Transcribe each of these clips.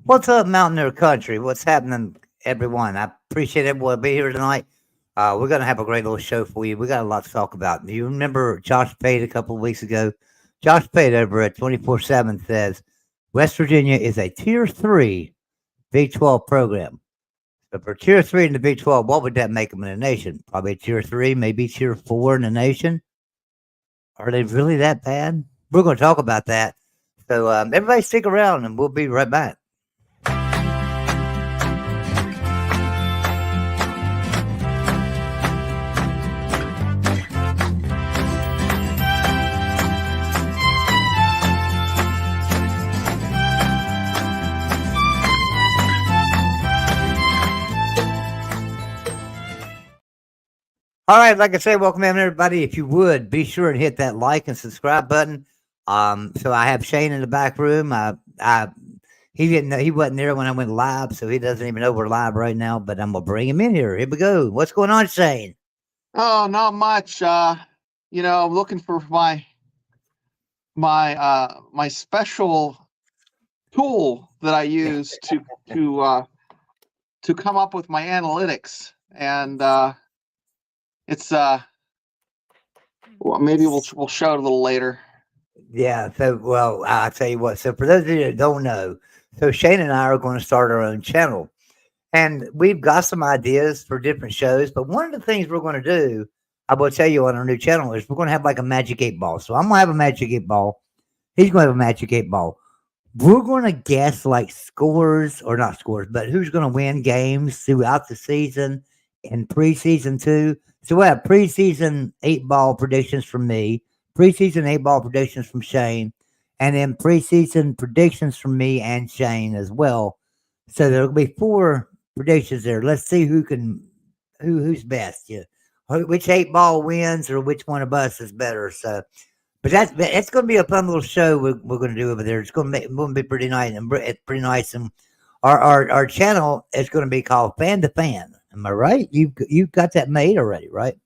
What's up, Mountaineer Country? What's happening, everyone? I appreciate everyone being here tonight. We're going to have a great little show for you. We got a lot to talk about. Do you remember Josh Pate a couple of weeks ago? Josh Pate over at 24/7 says West Virginia is a Tier 3 Big 12 program. So for Tier 3 in the Big 12, what would that make them in the nation? Probably Tier 3, maybe Tier 4 in the nation. Are they really that bad? We're going to talk about that. So everybody stick around and we'll be right back. All right, like I say, welcome in everybody. If you would, be sure and hit that like and subscribe button. So I have Shane in the back room. He didn't know, he wasn't there when I went live, so he doesn't even know we're live right now. But I'm gonna bring him in here. Here we go. What's going on, Shane? Oh, not much. I'm looking for my special tool that I use to come up with my analytics, and it's well, maybe we'll show it a little later. Yeah. So, well, I'll tell you what. So, for those of you that don't know, so Shane and I are going to start our own channel, and we've got some ideas for different shows. But one of the things we're going to do, I will tell you on our new channel, is we're going to have like a magic 8 ball. So I'm going to have a magic 8 ball. He's going to have a magic 8 ball. We're going to guess like scores, or not scores, but who's going to win games throughout the season and preseason too. So we have preseason 8 ball predictions from me, preseason 8 ball predictions from Shane, and then preseason predictions from me and Shane as well. So there'll be 4 predictions there. Let's see who's best. Yeah, which 8 ball wins, or which one of us is better. So, but it's going to be a fun little show we're going to do over there. It's going to be pretty nice, and it's pretty nice. And our channel is going to be called Fan to Fan. Am I right? You've got that made already, right?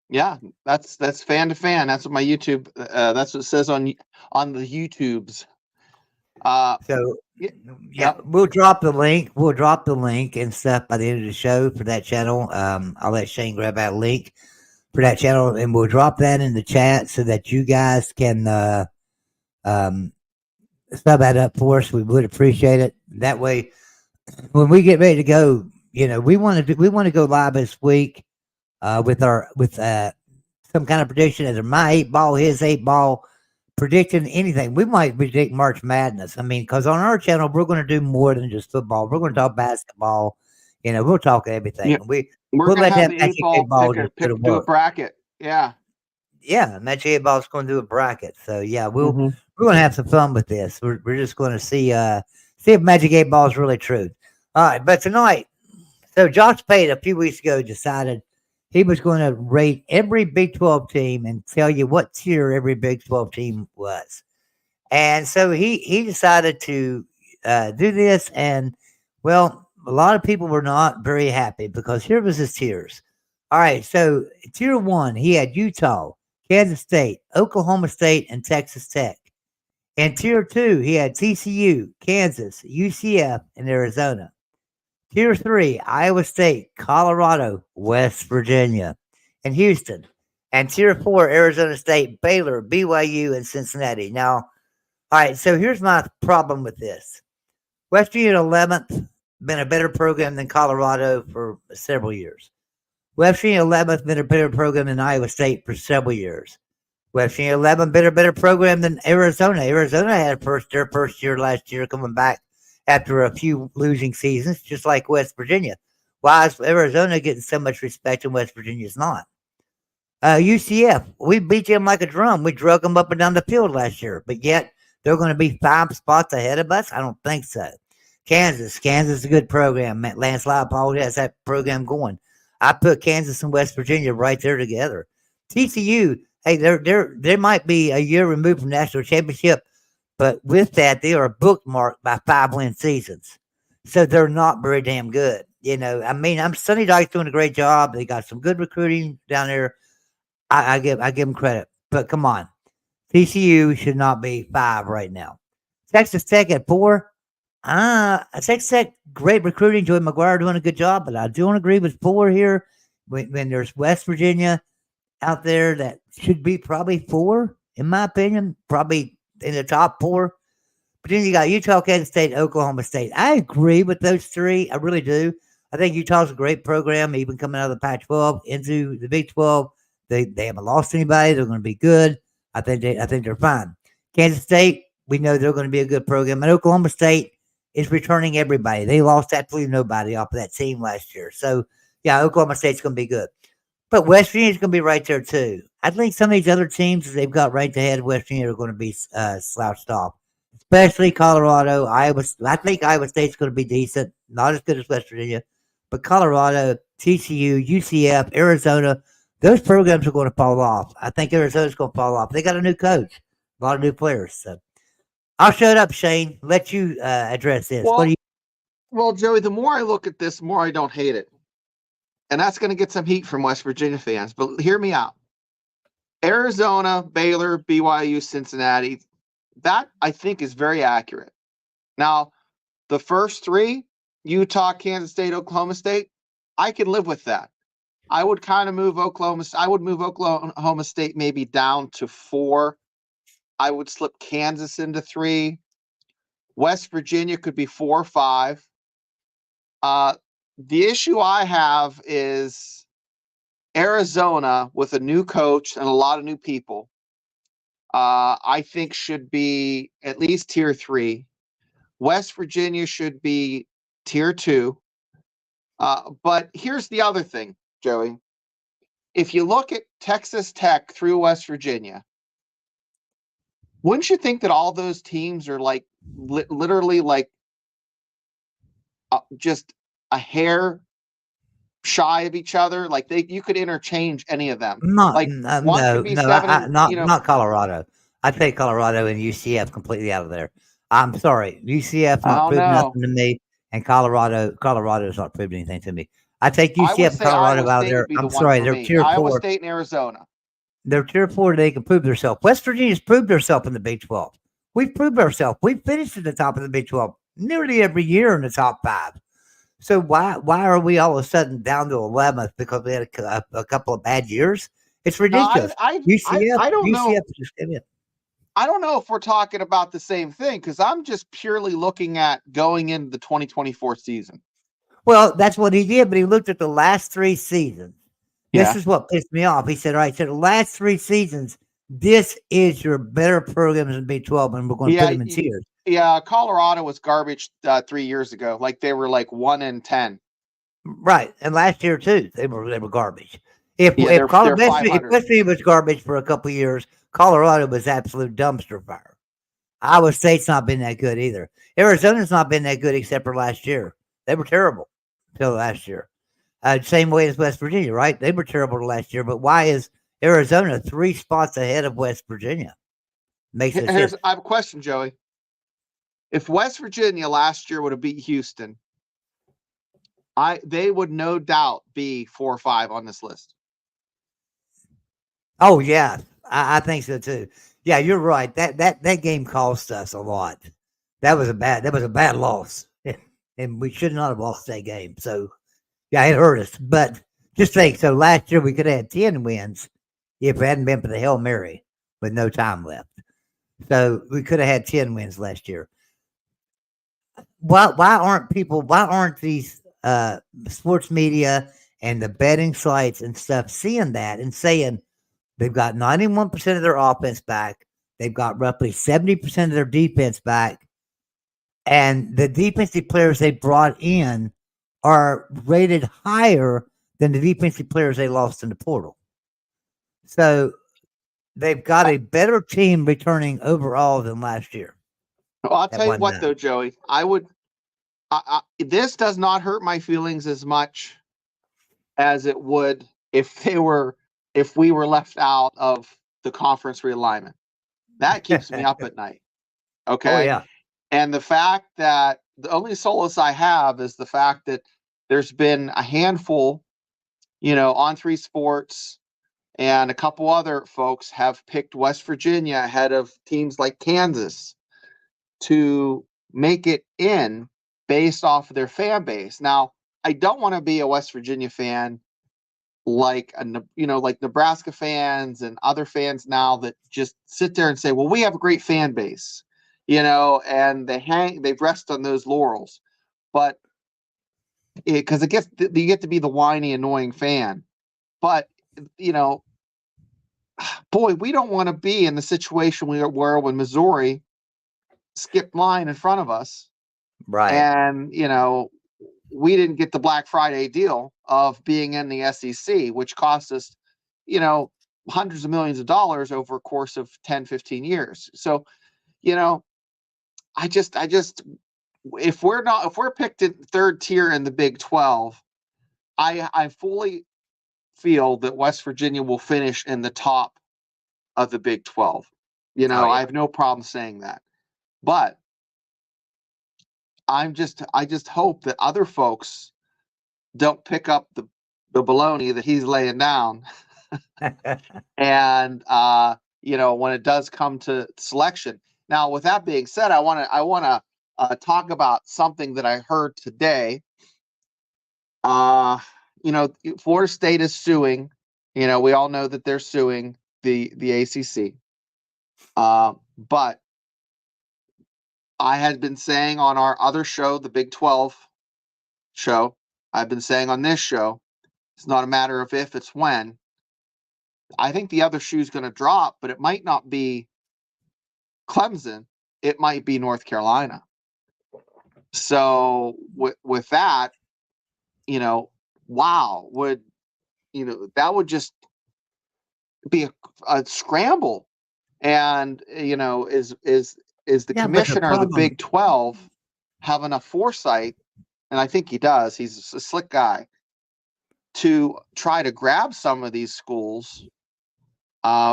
Yeah, that's fan to fan. That's what my YouTube. That's what it says on the YouTubes. So yeah, we'll drop the link. We'll drop the link and stuff by the end of the show for that channel. I'll let Shane grab that link for that channel, and we'll drop that in the chat so that you guys can sub that up for us. We would appreciate it. That way, when we get ready to go, we want to go live this week with some kind of prediction, either my 8 ball, his 8 ball, predicting anything. We might predict March Madness. I mean, because on our channel we're going to do more than just football. We're going to talk basketball. We'll talk everything. Yeah. We're We'll gonna let have that the magic 8 ball do a bracket. Yeah. Yeah, magic 8 ball is going to do a bracket. So yeah, we're Mhm. going to have some fun with this. We're just going to see if magic 8 ball is really true. All right, but tonight, so Josh Pate a few weeks ago decided he was going to rate every Big 12 team and tell you what tier every Big 12 team was. And so he decided to do this. And, well, a lot of people were not very happy because here was his tiers. All right, so tier 1, he had Utah, Kansas State, Oklahoma State, and Texas Tech. And tier 2, he had TCU, Kansas, UCF, and Arizona. Tier 3, Iowa State, Colorado, West Virginia, and Houston. And Tier 4, Arizona State, Baylor, BYU, and Cincinnati. Now, all right, so here's my problem with this. West Virginia 11th, been a better program than Colorado for several years. West Virginia 11th, been a better program than Iowa State for several years. West Virginia 11th, been a better program than Arizona. Arizona had their first year last year coming back after a few losing seasons, just like West Virginia. Why is Arizona getting so much respect and West Virginia's not? UCF, we beat them like a drum. We drug them up and down the field last year, but yet they're going to be 5 spots ahead of us? I don't think so. Kansas is a good program. Lance Leipold has that program going. I put Kansas and West Virginia right there together. TCU, hey, they might be a year removed from national championship, but with that, they are bookmarked by 5-win seasons. So they're not very damn good. I mean, Sonny Dykes doing a great job. They got some good recruiting down there. I give them credit. But come on. TCU should not be 5 right now. Texas Tech at 4. Texas Tech, great recruiting. Joey McGuire doing a good job, but I don't agree with 4 here. When there's West Virginia out there that should be probably 4, in my opinion, probably in the top 4. But then you got Utah, Kansas State, Oklahoma State. I agree with those 3. I really do. I think Utah's a great program, even coming out of the Pac-12 into the Big 12. They haven't lost anybody. They're going to be good. I think they're fine. Kansas State, we know they're going to be a good program. And Oklahoma State is returning everybody. They lost absolutely nobody off of that team last year. So yeah, Oklahoma State's going to be good. But West Virginia's going to be right there too. I think some of these other teams they've got right ahead of West Virginia are going to be slouched off, especially Colorado. I think Iowa State's going to be decent, not as good as West Virginia, but Colorado, TCU, UCF, Arizona, those programs are going to fall off. I think Arizona's going to fall off. They got a new coach, a lot of new players. So I'll shut up, Shane. Let you address this. What do you? Well, Joey, the more I look at this, the more I don't hate it. And that's going to get some heat from West Virginia fans. But hear me out. Arizona, Baylor, BYU, Cincinnati, that I think is very accurate. Now, the first 3, Utah, Kansas State, Oklahoma State, I can live with that. I would kind of move Oklahoma State maybe down to 4. I would slip Kansas into 3. West Virginia could be 4 or 5. The issue I have is Arizona with a new coach and a lot of new people. I think should be at least tier 3. West Virginia should be tier 2. But here's the other thing, Joey. If you look at Texas Tech through West Virginia, wouldn't you think that all those teams are like literally like just a hair shy of each other? Like you could interchange any of them. Like one could be 7. Not Colorado. I take Colorado and UCF completely out of there. I'm sorry, UCF not proved nothing to me, and Colorado's not proved anything to me. I take UCF and Colorado out of there. I'm sorry, they're tier 4. Iowa State and Arizona. They're tier 4. They can prove themselves. West Virginia's proved herself in the Big 12. We've proved ourselves. We've finished at the top of the Big 12 nearly every year in the top 5. So why are we all of a sudden down to 11th because we had a couple of bad years? It's ridiculous. UCF, I don't know. Just came in. I don't know if we're talking about the same thing because I'm just purely looking at going into the 2024 season. Well, that's what he did, but he looked at the last 3 seasons. This is what pissed me off. He said, all right, so the last 3 seasons, this is your better programs in Big 12, and we're going to put them in tiers. Yeah, Colorado was garbage 3 years ago. Like they were like 1-10. Right, and last year too, they were garbage. If West Virginia was garbage for a couple of years, Colorado was absolute dumpster fire. Iowa State's not been that good either. Arizona's not been that good except for last year. They were terrible until last year. Same way as West Virginia, right? They were terrible last year, but why is Arizona 3 spots ahead of West Virginia? I have a question, Joey. If West Virginia last year would have beat Houston, they would no doubt be 4 or 5 on this list. Oh yeah, I think so too. Yeah, you're right. That game cost us a lot. That was a bad loss, and we should not have lost that game. So yeah, it hurt us. But just think, so last year we could have had 10 wins if it hadn't been for the Hail Mary with no time left. So we could have had 10 wins last year. Why aren't these sports media and the betting sites and stuff seeing that and saying they've got 91% of their offense back, they've got roughly 70% of their defense back, and the defensive players they brought in are rated higher than the defensive players they lost in the portal. So they've got a better team returning overall than last year. Well, I'll tell you what, though, Joey, this does not hurt my feelings as much as it would if we were left out of the conference realignment. That keeps me up at night. Okay. Oh, yeah. And the fact that the only solace I have is the fact that there's been a handful, On 3 Sports and a couple other folks have picked West Virginia ahead of teams like Kansas to make it in based off of their fan base. Now, I don't want to be a West Virginia fan like like Nebraska fans and other fans now that just sit there and say, well, we have a great fan base, and they rest on those laurels. But because you get to be the whiny, annoying fan. But boy, we don't want to be in the situation we were when Missouri skipped line in front of us, Right. and we didn't get the Black Friday deal of being in the SEC, which cost us, hundreds of millions of dollars over a course of 10, 15 years. So, I just, if we're picked in third tier in the Big 12, I fully feel that West Virginia will finish in the top of the Big 12. yeah. I have no problem saying that, but I just hope that other folks don't pick up the baloney that he's laying down. And when it does come to selection. Now, with that being said, I want to talk about something that I heard today. Florida State is suing. We all know that they're suing the ACC. But I had been saying on our other show, the Big 12 show, I've been saying on this show, it's not a matter of if, it's when. I think the other shoe's going to drop, but it might not be Clemson. It might be North Carolina. So with that, wow, that would just be a scramble. And, is the commissioner of the Big 12 have enough foresight? And I think he does. He's a slick guy to try to grab some of these schools.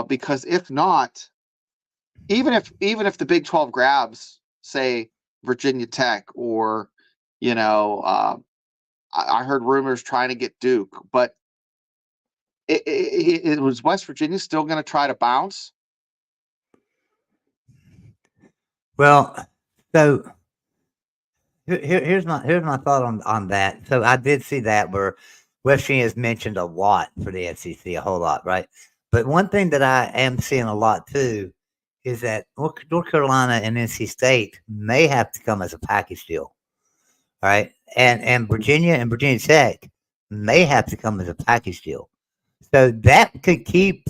Because if not, even if the Big 12 grabs, say, Virginia Tech, or I heard rumors trying to get Duke, but it was West Virginia still going to try to bounce? Well, so here's my thought on that. So I did see that where West Virginia is mentioned a lot for the SEC, a whole lot, right? But one thing that I am seeing a lot too is that North Carolina and NC State may have to come as a package deal, all right? And Virginia and Virginia Tech may have to come as a package deal. So that could keep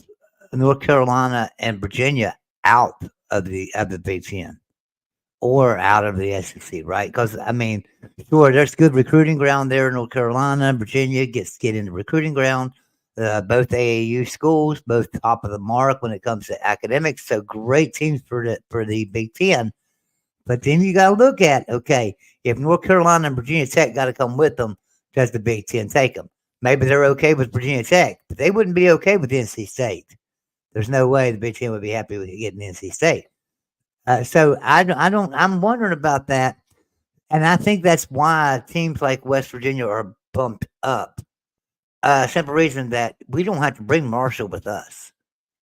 North Carolina and Virginia out of the Big Ten or out of the SEC, right? Because sure, there's good recruiting ground there in North Carolina. Virginia get in the recruiting ground. Both AAU schools, both top of the mark when it comes to academics. So great teams for the Big Ten. But then you got to look at, okay, if North Carolina and Virginia Tech got to come with them, does the Big Ten take them? Maybe they're okay with Virginia Tech, but they wouldn't be okay with NC State. There's no way the Big Ten would be happy with getting NC State. So I'm wondering about that. And I think that's why teams like West Virginia are bumped up. Simple reason that we don't have to bring Marshall with us.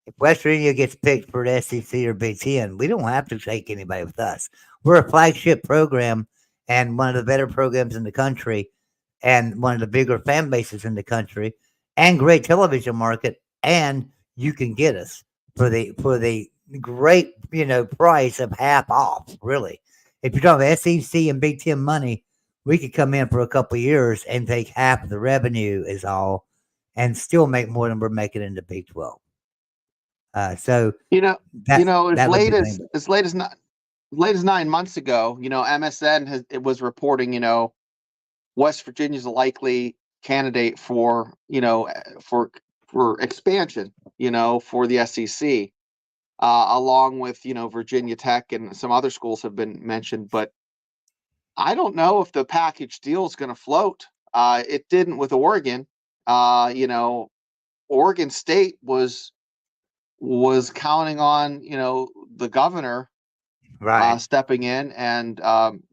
If West Virginia gets picked for the SEC or Big Ten, we don't have to take anybody with us. We're a flagship program and one of the better programs in the country and one of the bigger fan bases in the country and great television market. And you can get us for the great, price of half off, really. If you're talking about SEC and Big Ten money, we could come in for a couple of years and take half of the revenue is all and still make more than we're making in the Big 12. So as late as 9 months ago, MSN was reporting, West Virginia's a likely candidate for expansion, for the SEC, along with Virginia Tech and some other schools have been mentioned, but I don't know if the package deal is going to float. It didn't with Oregon. Oregon State was counting on the governor stepping in and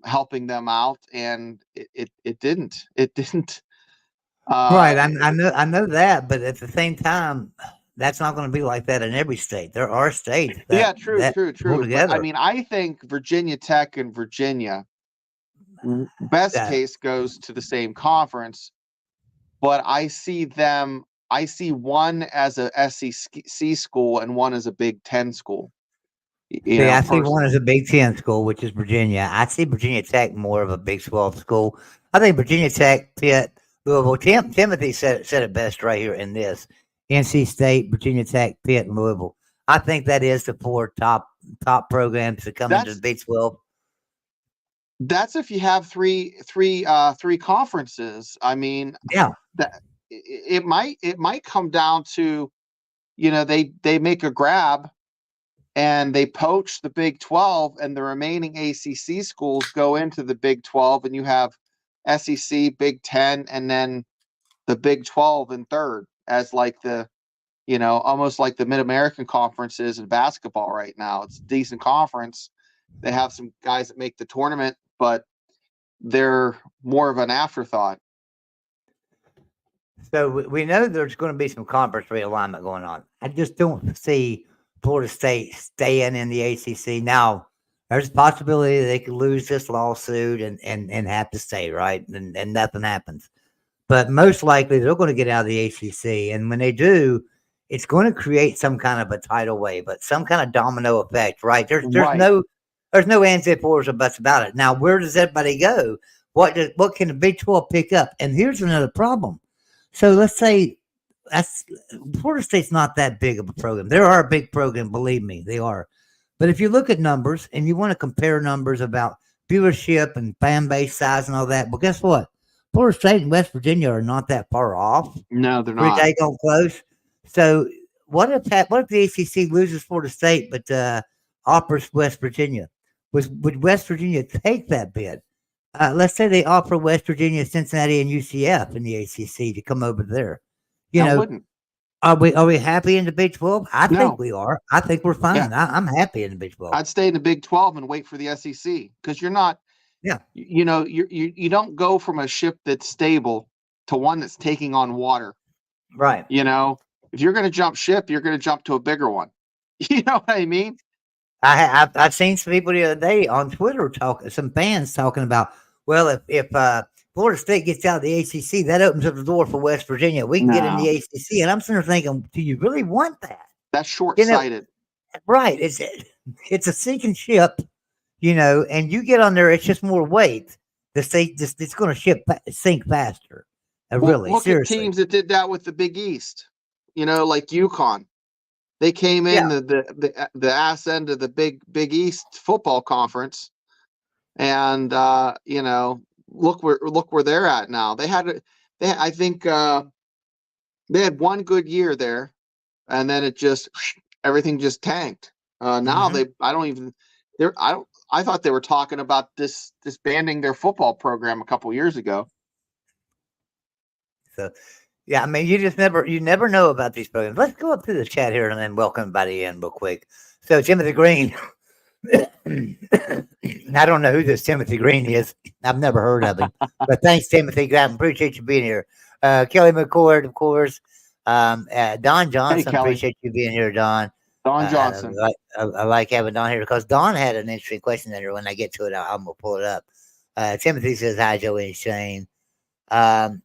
helping them out, and it didn't. Right, I know that, but at the same time, that's not going to be like that in every state. There are states Yeah, that true. pull But I together. mean, I think Virginia Tech and Virginia, best That case, goes to the same conference. But I see one as a SEC school and one as a Big Ten school. You See, know, I see one as personally. a Big Ten school, which is Virginia. I see Virginia Tech more of a Big 12 school. I think Virginia Tech, Pitt, Louisville. Timothy said it best right here in this: NC State, Virginia Tech, Pitt, and Louisville. I think that is the four top programs that come into the That's Big 12. that's if you have three conferences. I mean, Yeah, that it might come down to, they make a grab and they poach the Big 12, and the remaining ACC schools go into the Big 12, and you have SEC, Big 10, and then the Big 12 in third, as like almost like the Mid American Conference is in basketball right now. It's a decent conference. They have some guys that make the tournament, but they're more of an afterthought. so we know there's going to be some conference realignment going on. I just don't see Florida State staying in the ACC. Now, there's a possibility they could lose this lawsuit and have to stay, right? And nothing happens. But most likely they're going to get out of the ACC. And when they do, it's going to create some kind of a tidal wave, but some kind of domino effect, right? Right. There's no ands, ifs, or buts about it. Now, where does everybody go? What can the Big 12 pick up? And here's another problem. So let's say that's Florida State's not that big of a program. There are a big program, believe me, they are. But if you look at numbers and you want to compare numbers about viewership and fan base size and all that, well, guess what? Florida State and West Virginia are not that far off. No, they're Pretty not. daggone close. So what if the ACC loses Florida State but offers West Virginia? Would West Virginia take that bid? Let's say they offer West Virginia, Cincinnati, and UCF in the ACC to come over there. You I know, wouldn't. are we happy in the Big 12? I think No. we are. I think we're Yeah. fine. I'm happy in the Big 12. I'd stay in the Big 12 and wait for the SEC, because you're not, Yeah, you don't go from a ship that's stable to one that's taking on water. right. If you're going to jump ship, you're going to jump to a bigger one. You know what I mean? I've seen some people the other day on Twitter some fans talking about, well, if Florida State gets out of the ACC, that opens up the door for West Virginia. We can get in No, the ACC, and I'm sitting there thinking, do you really want that? that's You know, short-sighted. right? It's a sinking ship, and you get on there, it's just more weight. It's going to sink faster. Well, Really, look at seriously. teams that did that with the Big East. Like UConn. They came in Yeah, the ass end of the Big East football conference, and look where they're at now. I think they had one good year there, and then everything just tanked. Now hmm I don't even I thought they were talking about disbanding their football program a couple years ago. So yeah, I mean, you never know about these programs. Let's go up to the chat here and then welcome everybody in real quick. So Timothy Green, I don't know who this Timothy Green is. I've never heard of him, but thanks, Timothy. I appreciate you being here. Kelly McCord, of course. Don Hey, Johnson, Kelly. appreciate you being here, Don. Don I Johnson. like having Don here because Don had an interesting question there. When I get to it, I'm gonna pull it up. Timothy says hi, Joey and Shane. Um,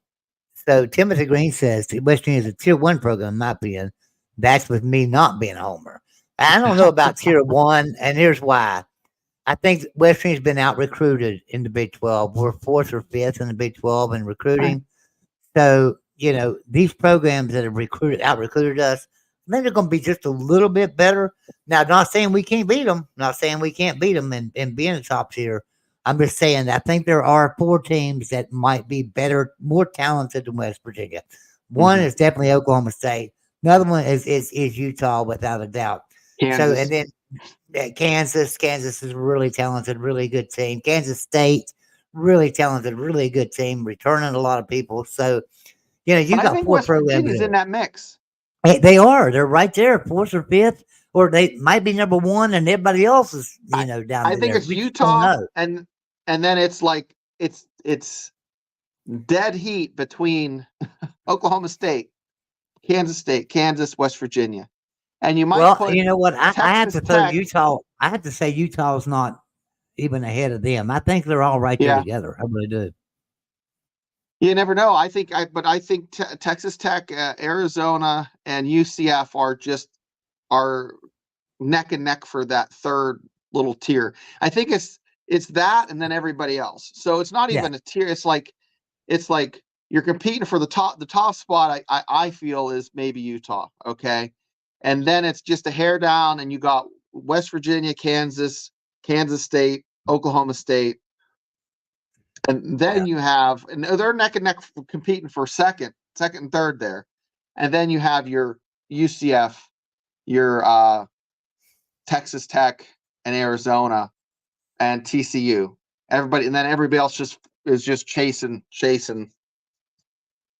so Timothy Green says West Virginia is a tier one program, in my opinion. That's with me not being a homer. I don't know about tier one, and here's why. I think West Virginia's been out recruited in the Big 12. We're fourth or fifth in the Big 12 in Right. recruiting. So, these programs that have out recruited us, I think they're going to be just a little bit better. Now, not saying we can't beat them, not saying we can't beat them and be in the top tier. I'm just saying I think there are four teams that might be better, more talented than West Virginia. One Mhm. is definitely Oklahoma State. Another one is Utah, without a doubt. So, and Kansas. then Kansas is a really talented, really good team. Kansas State, really talented, really good team, returning a lot of people. So, you But I got think four West programs Virginia's in there. that mix. They are. They're right there, fourth or fifth, or they might be number one, and everybody else is, I down I think there. it's We just don't Utah, know. and then it's like it's dead heat between Oklahoma State, Kansas State, Kansas, West Virginia. And you might Well, put you know what? I have Texas to throw Tech. Utah. I have to say Utah's not even ahead of them. I think they're all right there Yeah. together. I really do. You never know. I think Texas Tech, Arizona, and UCF are neck and neck for that third little tier. I think it's that and then everybody else. So it's not Yeah. even a tier. It's like you're competing for the top spot. I feel is maybe Utah. Okay, and then it's just a hair down, and you got West Virginia, Kansas, Kansas State, Oklahoma State. And then you have, and they're neck and neck competing for second and third there. And then you have your UCF, your Texas Tech, and Arizona, and TCU. Everybody, and then everybody else is just chasing.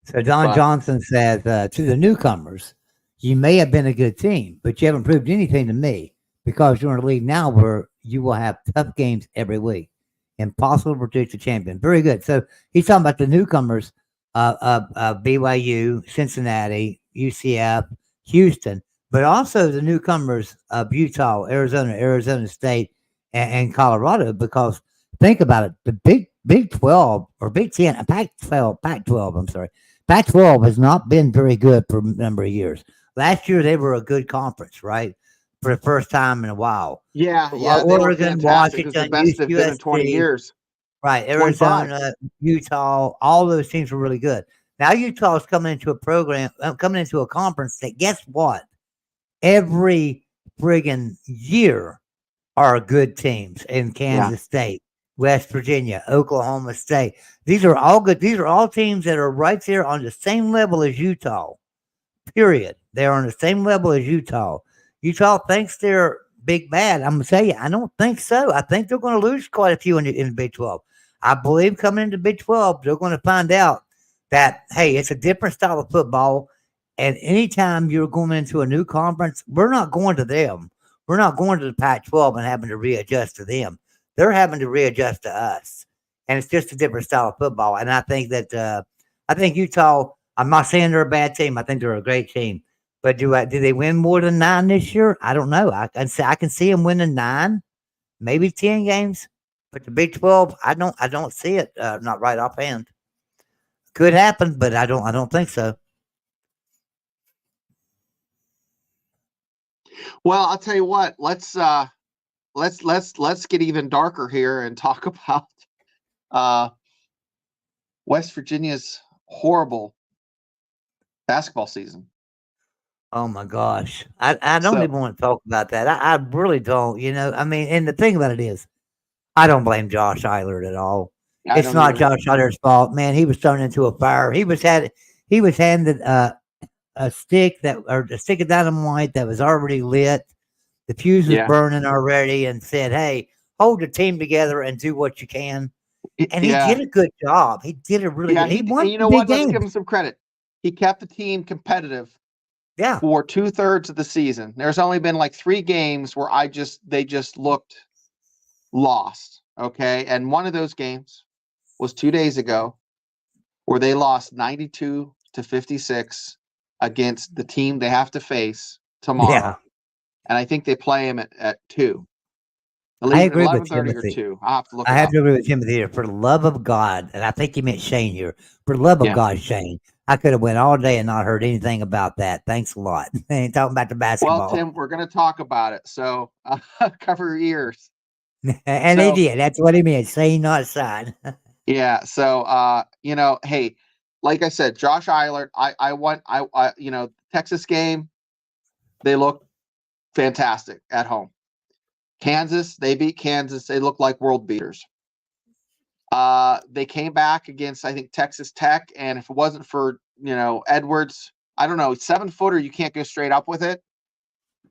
So Don But Johnson says to the newcomers, you may have been a good team, but you haven't proved anything to me because you're in a league now where you will have tough games every week. Impossible to predict the champion. Very good. So he's talking about the newcomers, BYU, Cincinnati, UCF, Houston, but also the newcomers of Utah, Arizona, Arizona State, and Colorado. Because think about it, the Big 12 or Big 10, Pac 12. I'm sorry, Pac 12 has not been very good for a number of years. Last year they were a good conference, right? For the first time in a while. yeah, they were Oregon, fantastic. It was the Washington, best they've been in 20 USC, years, right? 25. Arizona, Utah, all those teams were really good. Now Utah is coming into a program, coming into a conference that guess what? Every friggin' year are good teams in Yeah, Kansas State, West Virginia, Oklahoma State. These are all good. These are all teams that are right there on the same level as Utah. Period. They're on the same level as Utah. Utah thinks they're big bad. I'm gonna tell you, I don't think so. I think they're going to lose quite a few in the Big 12. I believe coming into Big 12, they're going to find out that hey, it's a different style of football. And anytime you're going into a new conference, we're not going to them. We're not going to the Pac 12 and having to readjust to them. They're having to readjust to us, and it's just a different style of football. And I think that I think Utah. I'm not saying they're a bad team. I think they're a great team. But do they win more than 9 this year? I don't know. I can see them winning 9, maybe 10 games. But the Big 12, I don't see it. Not right offhand. Could happen, but I don't think so. well, I'll tell you what. Let's get even darker here and talk about uh, West Virginia's horrible basketball season. Oh my gosh. I don't So even want to talk about that. I really don't. I mean, and the thing about it is, I don't blame Josh Eilert at all. I It's don't not either. Josh Eilert's fault, man. He was thrown into a fire. He was handed a stick of dynamite that was already lit. The fuse was Yeah, burning already, and said, "Hey, hold the team together and do what you can." And he yeah, did a good job. He did a really yeah. good. He And won you some know big what? Let's give games. him some credit. He kept the team competitive Yeah, for 2/3 of the season. There's only been like 3 games where they just looked lost. Okay, and one of those games was 2 days ago, where they lost 92-56 against the team they have to face yeah. tomorrow. And I think they play him at 2. I agree with 11:30 or Timothy. 2. I'll have to look I it have up. to agree with Timothy here. For the love of God, and I think he meant Shane here. For the love of Yeah. God, Shane, I could have went all day and not heard anything about that. Thanks a lot. Ain't talking about the Well, basketball, Tim, we're going to talk about it. So cover your ears. and they So, did. That's what he meant. Shane, not sign. yeah. So, hey, like I said, Josh Eilert, Texas game, they look fantastic at home. Kansas, they beat Kansas. They look like world beaters. They came back against, I think, Texas Tech. And if it wasn't for, Edwards, I don't know, 7-footer, you can't go straight up with it.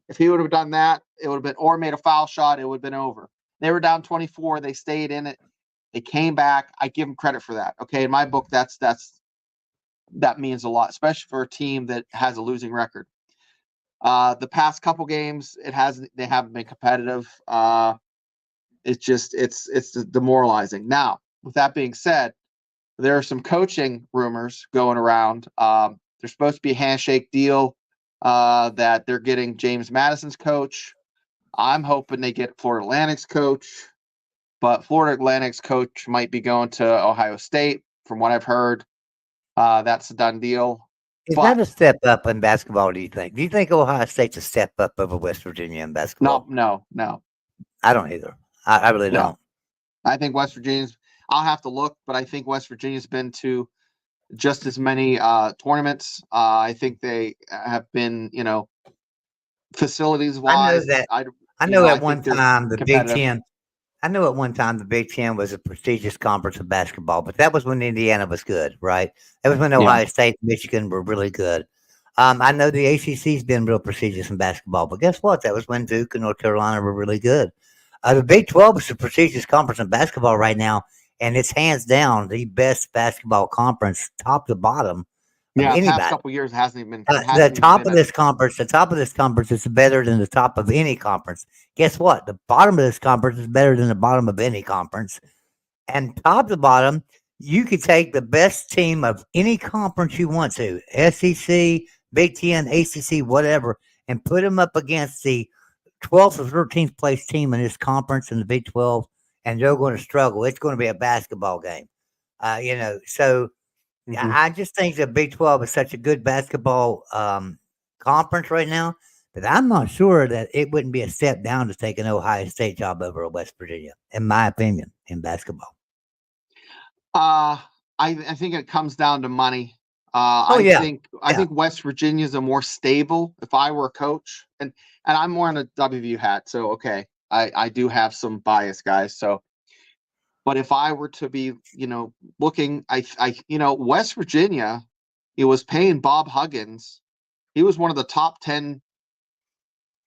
If he would have done that, it would have been, or made a foul shot, it would have been over. They were down 24. They stayed in it. They came back. I give them credit for that. Okay. In my book, that means a lot, especially for a team that has a losing record. The past couple games, they haven't been competitive. It's demoralizing. Now, with that being said, there are some coaching rumors going around. There's supposed to be a handshake deal that they're getting James Madison's coach. I'm hoping they get Florida Atlantic's coach, but Florida Atlantic's coach might be going to Ohio State, from what I've heard. That's a done deal. Is that a step up in basketball, do you think? Do you think Ohio State's a step up over West Virginia in basketball? No. I don't either. I really don't. I think West Virginia's, I'll have to look, but I think West Virginia's been to just as many tournaments. I think they have been, facilities wise. I know at one time the Big Ten. I know at one time the Big Ten was a prestigious conference of basketball, but that was when Indiana was good, right? That was when Ohio State and Michigan were really good. I know the ACC's been real prestigious in basketball, but guess what? That was when Duke and North Carolina were really good. The Big 12 is a prestigious conference in basketball right now, and it's hands down the best basketball conference, top to bottom. Yeah, the past couple years hasn't even been. The top of this conference is better than the top of any conference. Guess what? The bottom of this conference is better than the bottom of any conference. And top to bottom, you could take the best team of any conference you want to, SEC, Big Ten, ACC, whatever, and put them up against the 12th or 13th place team in this conference in the Big 12, and they're going to struggle. It's going to be a basketball game. So I just think the Big 12 is such a good basketball conference right now that I'm not sure that it wouldn't be a step down to take an Ohio State job over West Virginia, in my opinion, in basketball. I think it comes down to money. I think West Virginia is a more stable. If I were a coach, and I'm more in a WVU hat, so okay, I do have some bias, guys. So, but if I were to be, looking, West Virginia, it was paying Bob Huggins. He was one of the top 10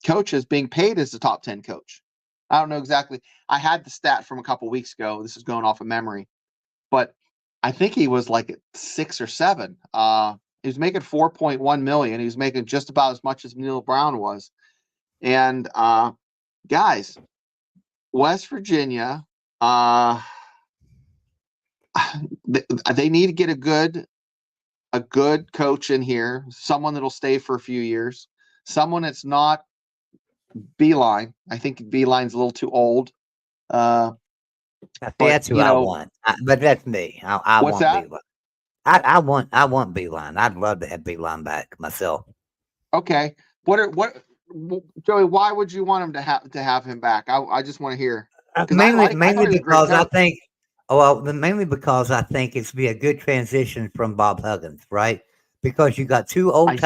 coaches being paid as the top 10 coach. I don't know exactly. I had the stat from a couple weeks ago. This is going off of memory, but I think he was like at 6 or 7. He was making $4.1 million. He was making just about as much as Neil Brown was. And guys, West Virginia, they need to get a good coach in here, someone that'll stay for a few years, someone that's not Beeline. I think Beeline's a little too old. That's who I want, but that's me. I what's want that? Beeline. I want Beeline. I'd love to have Beeline back myself. Okay. Joey? Why would you want him to have him back? I just want to hear. Mainly because I think it's be a good transition from Bob Huggins, right? Because you got two old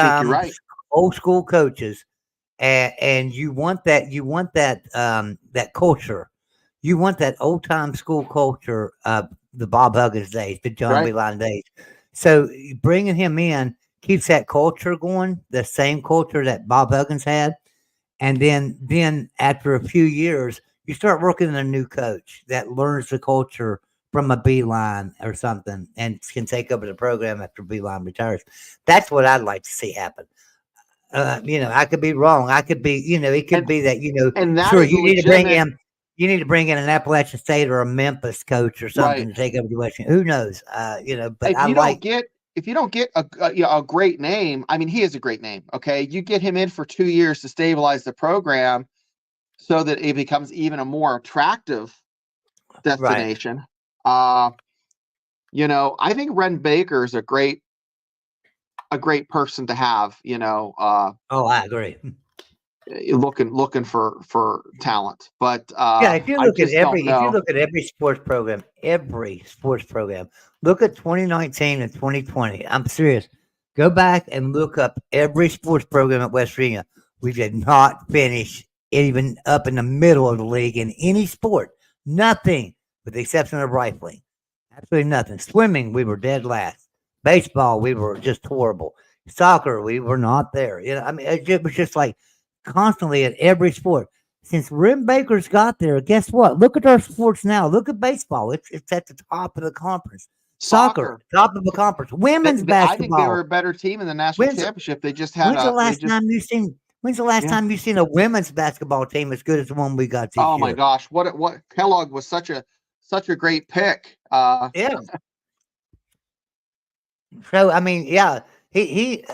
school coaches, and you want that that culture. You want that old time school culture of the Bob Huggins days, the John Beeline days. So bringing him in keeps that culture going, the same culture that Bob Huggins had. And then after a few years, you start working with a new coach that learns the culture from a Beeline or something and can take over the program after Beeline retires. That's what I'd like to see happen. I could be wrong. I could be, it could be that, sure, you need to bring in an Appalachian State or a Memphis coach or something to take over the West. Who knows? But if you don't get a great name, I mean, he is a great name. Okay. You get him in for 2 years to stabilize the program so that it becomes even a more attractive destination. Right. I think Ren Baker is a great person to have, I agree. Looking for talent, but if you look at every sports program, look at 2019 and 2020. I'm serious. Go back and look up every sports program at West Virginia. We did not finish even up in the middle of the league in any sport. Nothing, with the exception of rifling. Absolutely nothing. Swimming, we were dead last. Baseball, we were just horrible. Soccer, we were not there. It was just like constantly at every sport. Since Ren Baker's got there, guess what? Look at our sports now. Look at baseball. It's at the top of the conference. Soccer, top of the conference. Women's basketball. I think they were a better team in the national championship. They just had. When's the last time you've seen a women's basketball team as good as the one we got this year? Oh my gosh! What Kellogg was such a great pick. Yeah. So he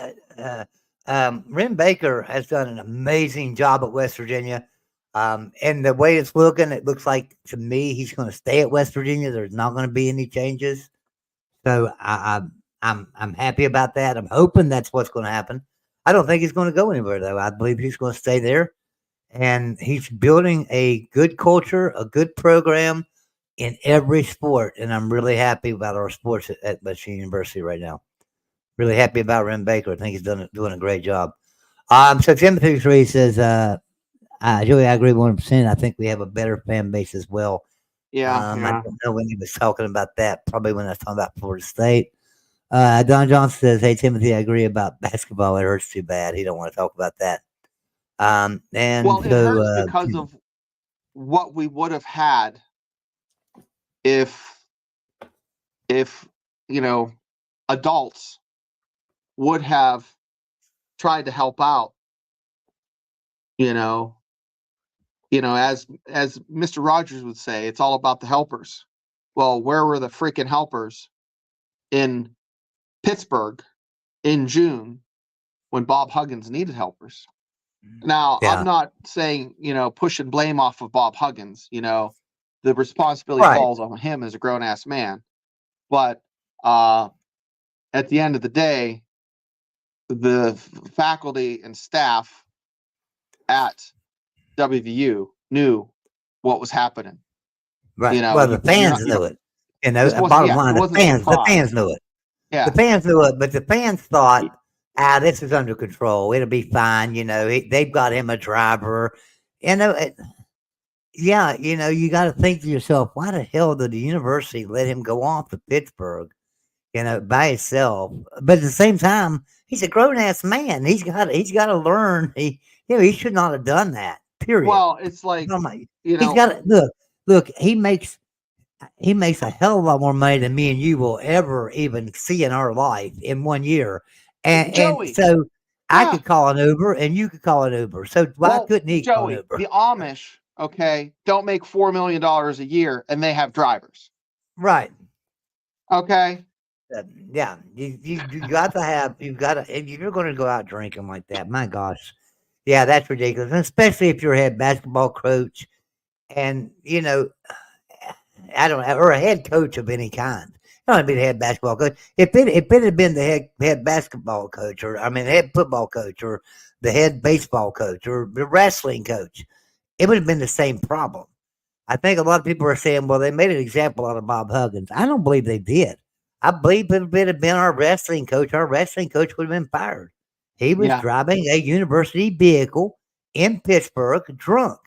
Ren Baker has done an amazing job at West Virginia. And the way it's looking, it looks like to me he's going to stay at West Virginia. There's not going to be any changes. So I'm happy about that. I'm hoping that's what's going to happen. I don't think he's going to go anywhere though. I believe he's going to stay there, and he's building a good culture, a good program in every sport. And I'm really happy about our sports at Western University right now. Really happy about Ren Baker. I think he's doing a great job. So Timothy 3 says, Joey, I agree 100%. I think we have a better fan base as well. Yeah, I don't know when he was talking about that. Probably when I was talking about Florida State. Don Johnson says, "Hey Timothy, I agree about basketball. It hurts too bad. He don't want to talk about that." And well, it so hurts because of what we would have had if adults would have tried to help out. As Mr. Rogers would say, it's all about the helpers. Well, where were the freaking helpers in Pittsburgh in June when Bob Huggins needed helpers? Now, yeah, I'm not saying, pushing blame off of Bob Huggins. The responsibility right, falls on him as a grown ass man. But at the end of the day, the faculty and staff at WVU knew what was happening. right. Well, the fans knew it. This wasn't, bottom yeah, line, it wasn't a the surprise. fans knew it. Yeah. The fans knew it, but the fans thought, this is under control. It'll be fine. They've got him a driver. Yeah, you got to think to yourself, why the hell did the university let him go off to Pittsburgh, by himself? But at the same time, he's a grown ass man. He's got to learn. He should not have done that. Period. Well, it's like, he's got to look. He makes a hell of a lot more money than me and you will ever even see in our life in 1 year, and so I could call an Uber and you could call an Uber. So why couldn't he call an Uber? The Amish, don't make $4 million a year and they have drivers. Right. Okay. Yeah. You got to have, if you're going to go out drinking like that, my gosh. Yeah, that's ridiculous. And especially if you're a head basketball coach and, I don't know, or a head coach of any kind. You don't have to be the head basketball coach. If it had been the head basketball coach, or head football coach, or the head baseball coach, or the wrestling coach, it would have been the same problem. I think a lot of people are saying, well, they made an example out of Bob Huggins. I don't believe they did. I believe if it had been our wrestling coach would have been fired. He was driving a university vehicle in Pittsburgh drunk.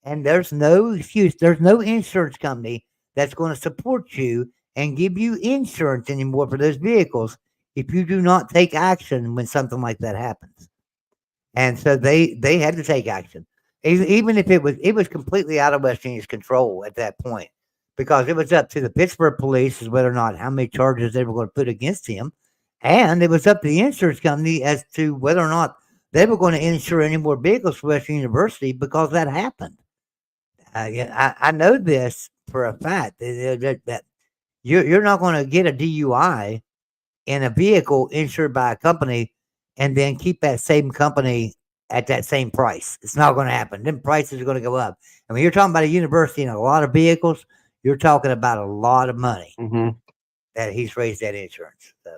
And there's no excuse. There's no insurance company that's going to support you and give you insurance anymore for those vehicles if you do not take action when something like that happens. And so they had to take action, even if it was completely out of West Virginia's control at that point, because it was up to the Pittsburgh police as whether or not how many charges they were going to put against him, and it was up to the insurance company as to whether or not they were going to insure any more vehicles for Western University because that happened. I know this for a fact that you're not going to get a DUI in a vehicle insured by a company and then keep that same company at that same price. It's not going to happen. Then prices are going to go up. And when you're talking about a university and a lot of vehicles, you're talking about a lot of money that he's raised that insurance. So,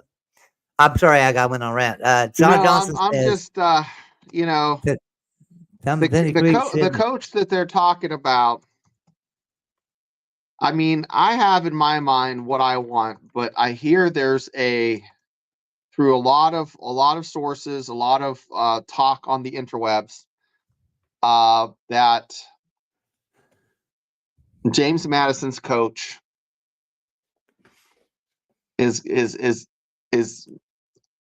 I'm sorry I went on rant. John Johnson I'm says, just, the coach that they're talking about, I have in my mind what I want, but I hear there's through a lot of sources, a lot of talk on the interwebs, that James Madison's coach is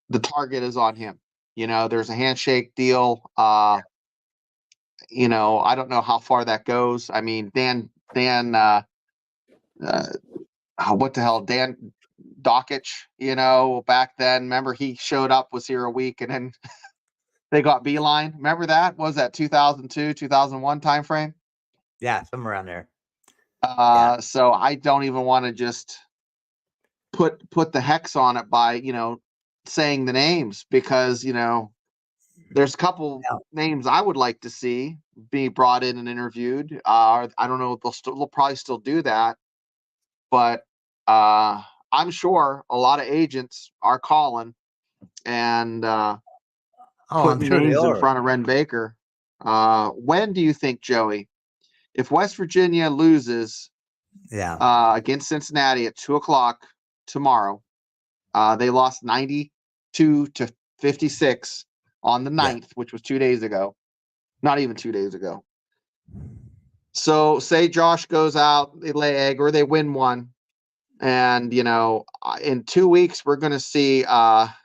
the target is on him. There's a handshake deal. I don't know how far that goes. Dan what the hell, Dan Dockich, back then, remember he showed up, was here a week, and then they got beeline. Remember that? What was that 2002, 2001 timeframe? Yeah, somewhere around there. So I don't even want to just put the hex on it by, saying the names because there's a couple Yeah. names I would like to see be brought in and interviewed. I don't know if they'll probably still do that, but I'm sure a lot of agents are calling and Oh, I'm putting sure they names in are. front of Ren Baker. When do you think, Joey, if West Virginia loses Yeah. against Cincinnati at 2:00 tomorrow, they lost 92-56 on the Yeah. 9th, which was 2 days ago. Not even 2 days ago. So say Josh goes out, they lay egg, or they win one, and in 2 weeks we're gonna see a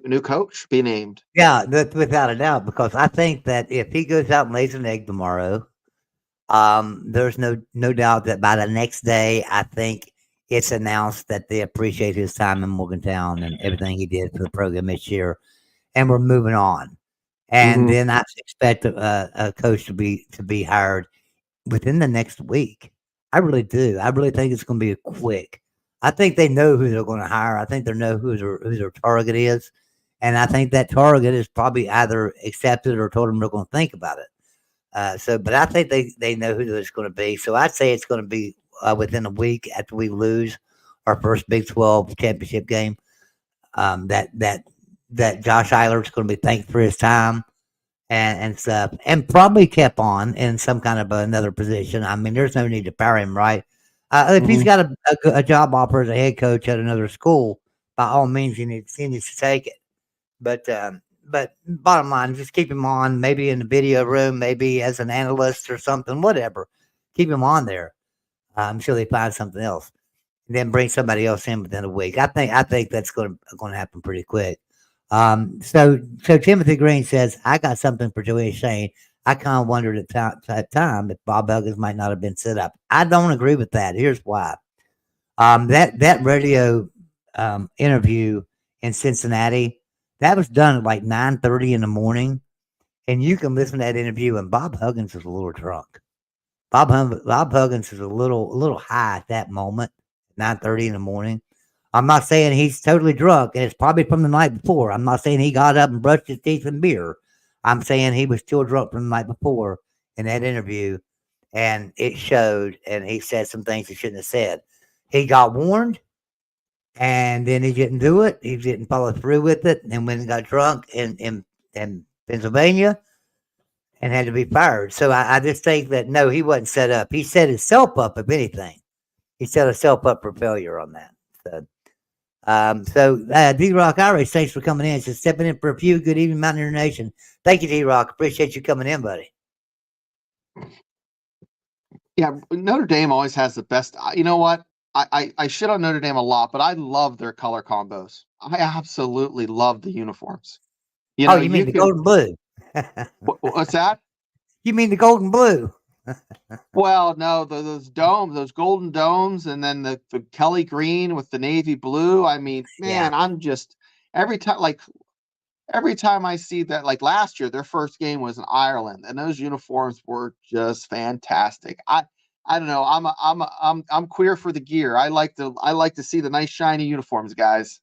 new coach be named. Yeah, that's without a doubt, because I think that if he goes out and lays an egg tomorrow, there's no doubt that by the next day, I think it's announced that they appreciate his time in Morgantown and everything he did for the program this year, and we're moving on. And Mm-hmm. then I expect a coach to be hired within the next week. I really do. I really think it's going to be quick. I think they know who they're going to hire. I think they know who their target is, and I think that target is probably either accepted or told them they're going to think about it. But I think they know who it's going to be. So I'd say it's going to be within a week after we lose our first Big 12 championship game. That Josh Eiler's going to be thanked for his time and stuff, and probably kept on in some kind of another position. I mean, there's no need to fire him, right? If he's Mm-hmm. got a job offer as a head coach at another school, by all means, he needs to take it. But bottom line, just keep him on, maybe in the video room, maybe as an analyst or something, whatever. Keep him on there until they find something else, and then bring somebody else in within a week. I think that's going to happen pretty quick. So Timothy Green says, I got something for Joey Shane. I kind of wondered at time if Bob Huggins might not have been set up. I don't agree with that. Here's why. That radio interview in Cincinnati, that was done at like 9:30 in the morning, and you can listen to that interview. And Bob Huggins is a little drunk. Bob Huggins is a little high at that moment, 9:30 in the morning. I'm not saying he's totally drunk, and it's probably from the night before. I'm not saying he got up and brushed his teeth and beer. I'm saying he was still drunk from the night before in that interview, and it showed. And he said some things he shouldn't have said. He got warned, and then he didn't do it. He didn't follow through with it, and when he got drunk in Pennsylvania, and had to be fired. So I just think that no, he wasn't set up. He set himself up, if anything. He set himself up for failure on that. D Rock Irish, thanks for coming in. Just stepping in for a few. Good evening, Mountaineer Nation. Thank you, D Rock. Appreciate you coming in, buddy. Yeah, Notre Dame always has the best. You know what? I shit on Notre Dame a lot, but I love their color combos. I absolutely love the uniforms. Oh, you mean You the can. gold and blue? What's that? You mean the gold and blue? Well, no, those domes, those golden domes, and then the Kelly green with the navy blue. I mean, Yeah. man, I'm just every time I see that, like last year, their first game was in Ireland, and those uniforms were just fantastic. I don't know. I'm queer for the gear. I like to see the nice shiny uniforms, guys.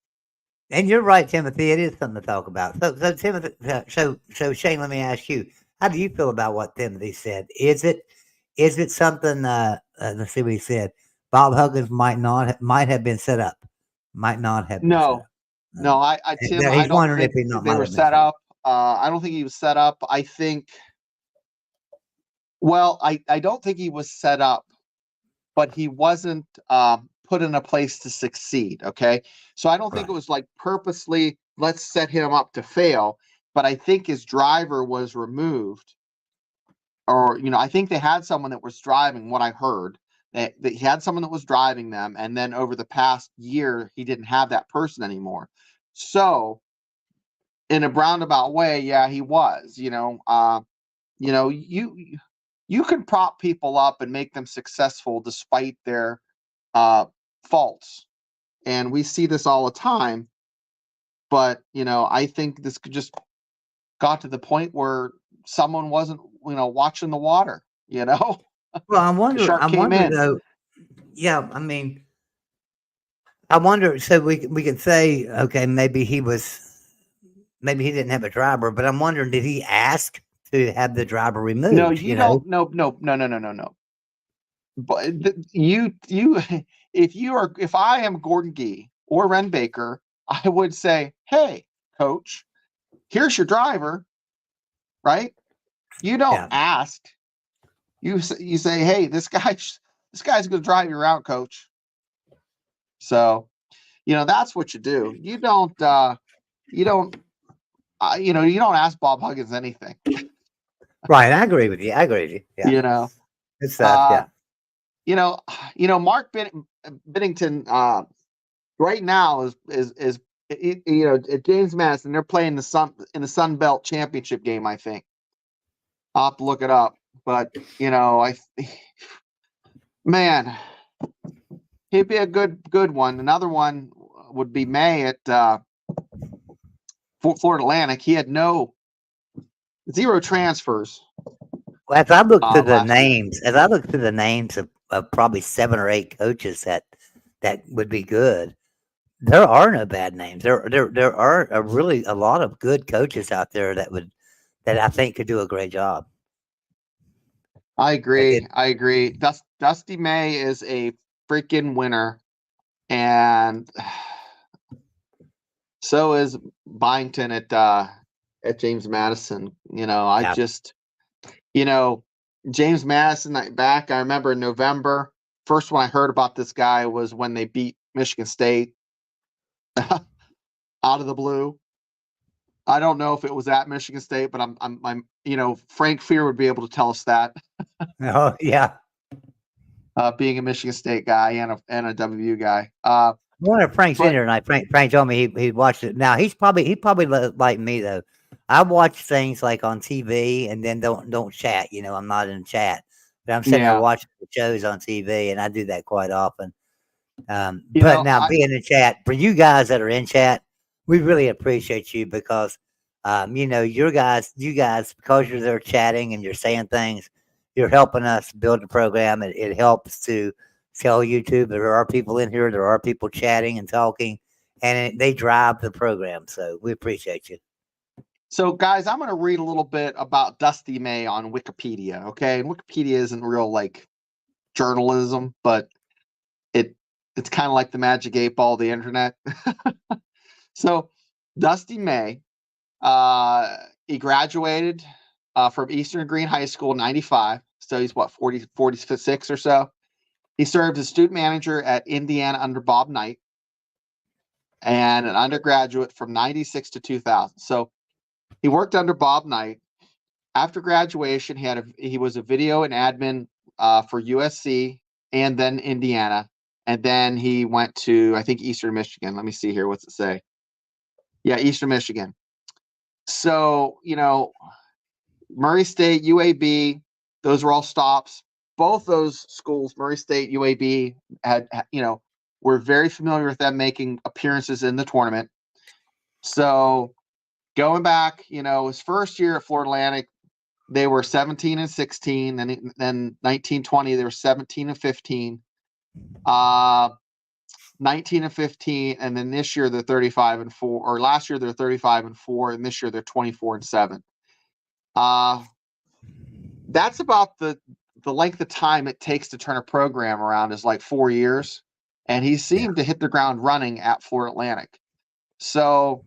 And you're right, Timothy. It is something to talk about. So Timothy, so Shane, let me ask you: how do you feel about what Timothy said? Is it something? Let's see what he said. Bob Huggins might have been set up. Might not have been set No, up. no, Tim, I He's don't wondering if think he not they might were have been set set up. up. I don't think he was set up. I don't think he was set up, but he wasn't put in a place to succeed. Okay. So I don't think it Right. was like purposely, let's set him up to fail. But I think his driver was removed, or, I think they had someone that was driving what I heard. That he had someone that was driving them. And then over the past year, he didn't have that person anymore. So, in a roundabout way, yeah, he was. You know, you can prop people up and make them successful despite their uh, faults, and we see this all the time. But I think this could just got to the point where someone wasn't, watching the water. Well, I The wonder. I shark came wonder in. though. Yeah, I mean, I wonder. So we can say, okay, maybe he didn't have a driver, but I'm wondering, did he ask to have the driver No, removed? you don't. No, no, no, no, no, no, no. But if I am Gordon Gee or Ren Baker, I would say, hey, coach, here's your driver, right? You don't Yeah. ask. You say, hey, this guy's going to drive you around, coach. So, that's what you do. You don't you don't you don't ask Bob Huggins anything. Right. I agree with you. I agree with you. Yeah. You know, It's uh, yeah. Mark Bennington right now is at James Madison. They're playing in the Sun Belt Championship game. I think I'll have to look it up, but man, he'd be a good one. Another one would be May at Florida Atlantic. He had zero transfers Well, as I look through the last year. names, as I look through the names of probably 7 or 8 coaches that would be good, there are no bad names. There are really a lot of good coaches out there that I think could do a great job. I That agree. could, I agree. Dusty May is a freaking winner, and so is Byington at James Madison. I yeah. just James Madison I remember in November. First one I heard about this guy was when they beat Michigan State out of the blue. I don't know if it was at Michigan State, but I'm Frank Fear would be able to tell us that, Oh yeah. being a Michigan State guy and a WVU guy. One of Frank's in But here tonight. Frank told me he watched it. Now he probably like me though. I watch things like on TV and then don't chat. I'm not in chat, but I'm sitting there yeah, watching the shows on TV, and I do that quite often. you But know, now I being in chat, for you guys that are in chat, we really appreciate you because, you guys, because you're there chatting and you're saying things, you're helping us build the program. It helps to tell YouTube there are people in here, there are people chatting and talking, and they drive the program. So we appreciate you. so guys, I'm going to read a little bit about Dusty May on Wikipedia. Okay, and Wikipedia isn't real like journalism, but it's kind of like the Magic 8 Ball, the internet. So Dusty May, he graduated from Eastern Green High School in '95. So he's what 46 or so. He served as student manager at Indiana under Bob Knight and an undergraduate from '96 to 2000. So he worked under Bob Knight. After graduation, he was a video and admin for USC and then Indiana, and then he went to I think Eastern Michigan. Let me see here. What's it say? Yeah, Eastern Michigan. So Murray State, UAB, those were all stops. Both those schools, Murray State, UAB, were very familiar with them making appearances in the tournament. So going back, his first year at Florida Atlantic, they were 17 and 16. Then 1920, they were 17 and 15. 19 and 15, and then this year they're 35 and 4. Or last year they're 35 and 4, and this year they're 24 and 7. That's about the length of time it takes to turn a program around is like 4 years, and he Yeah. seemed to hit the ground running at Florida Atlantic. So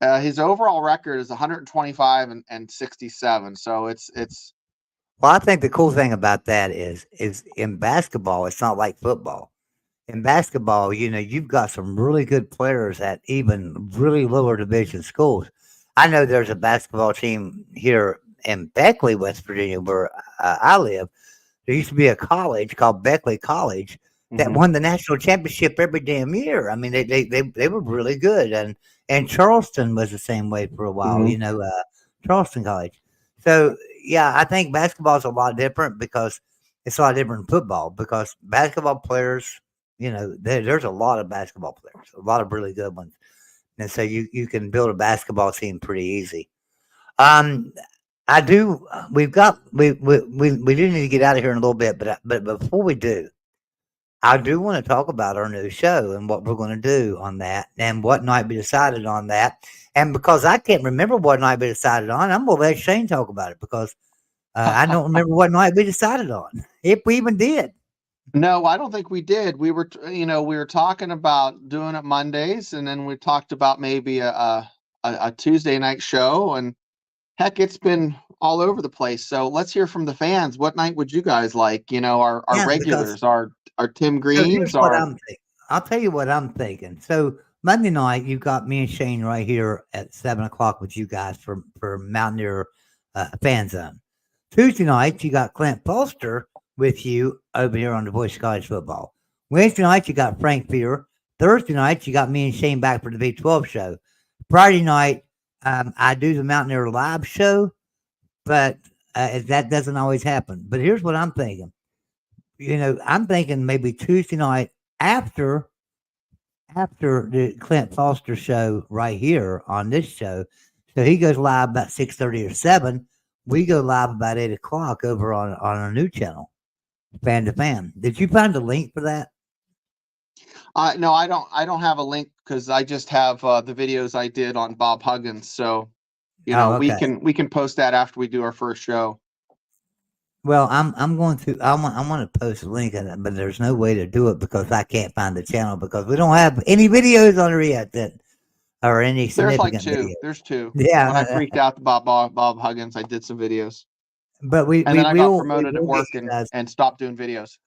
his overall record is 125 and 67. So it's Well, I think the cool thing about that is in basketball, it's not like football. In basketball, you've got some really good players at even really lower division schools. I know there's a basketball team here in Beckley, West Virginia, where I live. There used to be a college called Beckley College that won the national championship every damn year. I mean, they were really good, and Charleston was the same way for a while. Charleston College. So yeah, I think basketball is a lot different because it's a lot different than football because basketball players, there's a lot of basketball players, a lot of really good ones, and so you can build a basketball team pretty easy. Um, I do. We do need to get out of here in a little bit, but before we do, I do want to talk about our new show and what we're going to do on that and what night we decided on that. And because I can't remember what night we decided on, I'm going to let Shane talk about it because I don't remember what night we decided on, if we even did. No, I don't think we did. We were, we were talking about doing it Mondays, and then we talked about maybe a Tuesday night show, and heck, it's been all over the place. So let's hear from the fans. What night would you guys like? Our Yeah, because regulars, our Tim so here's Greens, what our I'm thinking. I'll tell you what I'm thinking. So Monday night, you got me and Shane right here at 7 o'clock with you guys for Mountaineer fan zone. Tuesday night, you got Clint Foster with you over here on the Voice of College Football. Wednesday night, you got Frank Fear. Thursday night, you got me and Shane back for the V12 show. Friday night, I do the Mountaineer live show, but that doesn't always happen. But here's what I'm thinking. I'm thinking maybe Tuesday night after the Clint Foster show right here on this show. So he goes live about 6:30 or 7. We go live about 8 o'clock over on our new channel, Fan to Fan. Did you find a link for that? no, I don't. I don't have a link because I just have the videos I did on Bob Huggins. So we Okay. can post that after we do our first show. Well, I'm going to I want to post a link on it, but there's no way to do it because I can't find the channel because we don't have any videos on it yet that are any There's like significant two. videos. There's two. When I Yeah, freaked out about Bob Huggins, I did some videos, but we and we then I got will we promoted at will get work you and guys. stopped doing videos.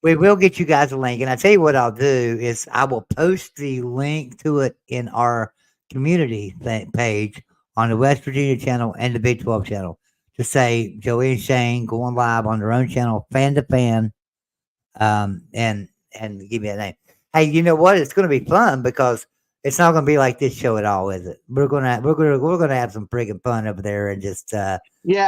We will get you guys a link, and I tell you what I'll do is I will post the link to it in our community page on the West Virginia channel and the Big 12 channel to say Joey and Shane going live on their own channel, fan to fan, and give me a name. Hey, you know what? It's going to be fun because it's not going to be like this show at all, is it? We're gonna have some friggin' fun over there and just Yeah,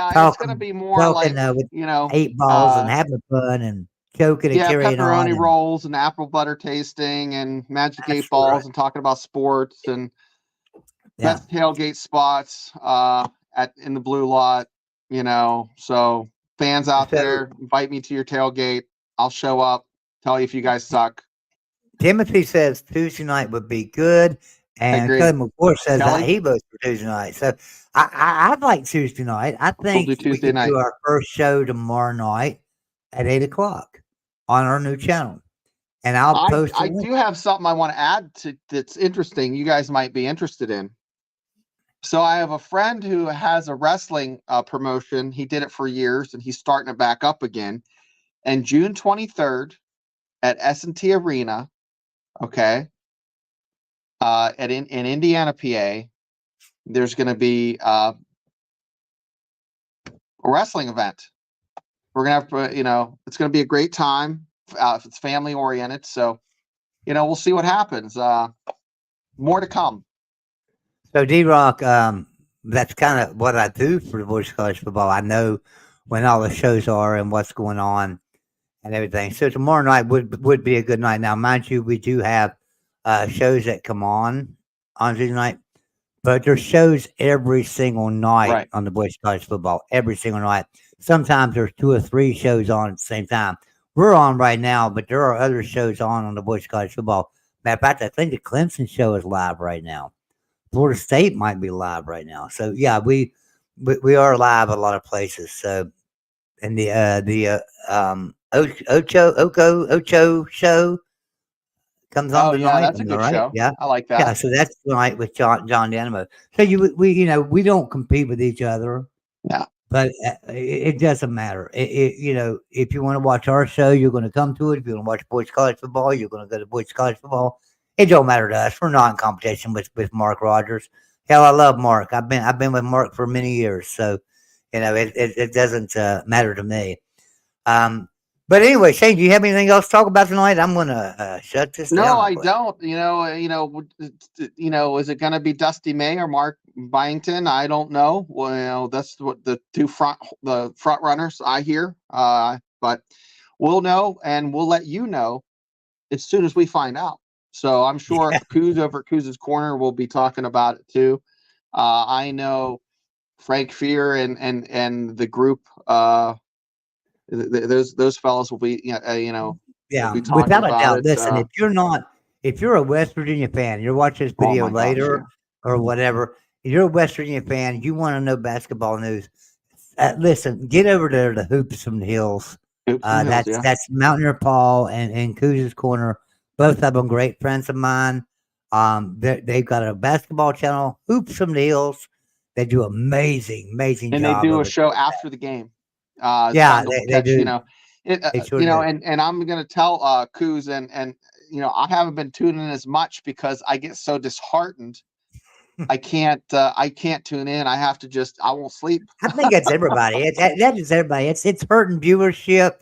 it's gonna talking be more talking like with 8 balls and having fun and joking and yeah, carrying on pepperoni and rolls and apple butter tasting and magic that's eight right. balls and talking about sports and Yeah. best tailgate spots at in the blue lot. So fans out So there, invite me to your tailgate. I'll show up. Tell you if you guys suck. Timothy says Tuesday night would be good, I and agree. Kelly McCord says that Kelly, he votes for Tuesday night. So I'd like Tuesday night. I we'll do think we Tuesday could do night. our first show tomorrow night at 8 o'clock on our new channel, and I'll post a I link. do have something I want to add to that's interesting. You guys might be interested in. So I have a friend who has a wrestling promotion. He did it for years, and he's starting it back up again. And June 23rd at S&T Arena, okay, in Indiana, PA, there's going to be a wrestling event. We're going to have, it's going to be a great time. It's family oriented, so we'll see what happens. More to come. So D-Rock, that's kind of what I do for the Voice of College Football. I know when all the shows are and what's going on and everything. So tomorrow night would be a good night. Now, mind you, we do have shows that come on Tuesday night, but there's shows every single night Right. on the Voice of College Football. Every single night. Sometimes there's 2 or 3 shows on at the same time. We're on right now, but there are other shows on the Voice of College Football. Matter of fact, I think the Clemson show is live right now. Florida State might be live right now. So yeah, we are live a lot of places. So and Ocho show comes on Oh yeah, tonight. that's a Am I good right? show. Yeah. I like Yeah, that. so that's tonight with John Danimo. So we don't compete with each other, Yeah. but it doesn't matter. If you want to watch our show, you're going to come to it. If you want to watch boys college football, you're going to go to boys college football. It don't matter to us. We're not in competition with Mark Rogers. Hell, I love Mark. I've been with Mark for many years, so it doesn't matter to me. But anyway, Shane, do you have anything else to talk about tonight? I'm gonna shut this No, down real I quick. don't. Is it going to be Dusty May or Mark Byington? I don't know. Well, that's what the front runners I hear. But we'll know, and we'll let you know as soon as we find out. So I'm sure Kuz over at Kuz's Corner will be talking about it too. I know Frank Fear and the group. Those fellows will be Yeah, We talked without a about doubt. it. Listen, if you're a West Virginia fan, you're watching this Oh video my gosh, later yeah. or whatever. If you're a West Virginia fan, you want to know basketball news. Listen, get over there to Hoops from the Hills. Hoops and Hills, yeah. That's Mountaineer Paul and Couz's Corner. Both of them great friends of mine. They've got a basketball channel, Hoops from the Hills. They do amazing And they job do a of it. show after the game. It's Yeah, fun to they catch, do. They sure do. and I'm gonna tell Kuz and I haven't been tuning in as much because I get so disheartened. I can't tune in. I won't sleep. I think it's everybody. That is everybody. It's hurting viewership,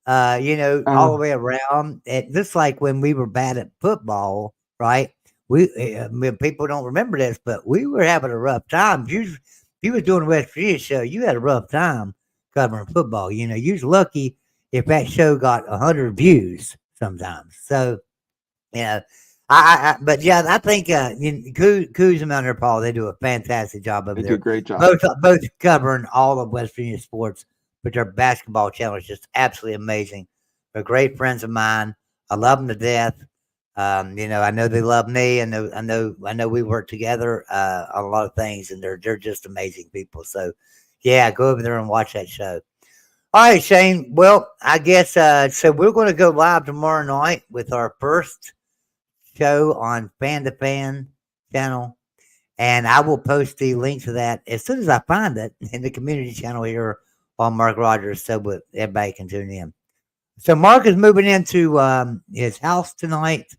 all the way around. Just like when we were bad at football, right? People don't remember this, but we were having a rough time. If you was doing a West Virginia show, you had a rough time covering football. You was lucky if that show got 100 views sometimes. So, yeah, but yeah, I think Coos and Mountaineer Paul, they do a fantastic job over They do a there. great job. Both covering all of West Virginia sports, but their basketball channel is just absolutely amazing. They're great friends of mine. I love them to death. I know they love me. I know we work together on a lot of things, and they're just amazing people. So, yeah, go over there and watch that show. All right, Shane. Well, I guess so. We're going to go live tomorrow night with our first show on Fan to Fan channel, and I will post the link to that as soon as I find it in the community channel here on Mark Rogers, so everybody can tune in. So Mark is moving into his house tonight.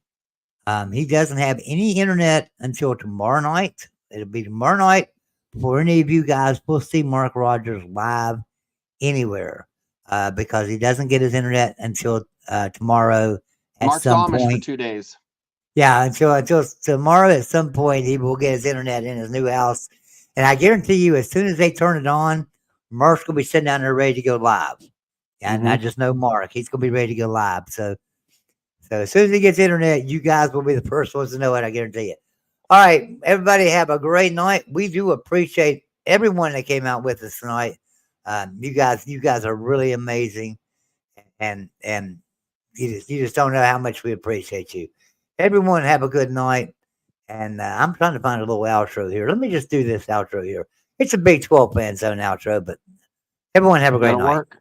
He doesn't have any internet until tomorrow night. It'll be tomorrow night before any of you guys will see Mark Rogers live anywhere because he doesn't get his internet until tomorrow at Mark's some Amish for point. 2 days. Yeah, until tomorrow at some point he will get his internet in his new house. And I guarantee you, as soon as they turn it on, Mark's gonna be sitting down there ready to go live. And I just know Mark; he's gonna be ready to go live. So as soon as he gets internet, you guys will be the first ones to know it. I guarantee it. All right, everybody, have a great night. We do appreciate everyone that came out with us tonight. You guys are really amazing, and you just don't know how much we appreciate you. Everyone, have a good night. And I'm trying to find a little outro here. Let me just do this outro here. It's a Big 12 fan zone outro, but everyone have a great That'll night. work.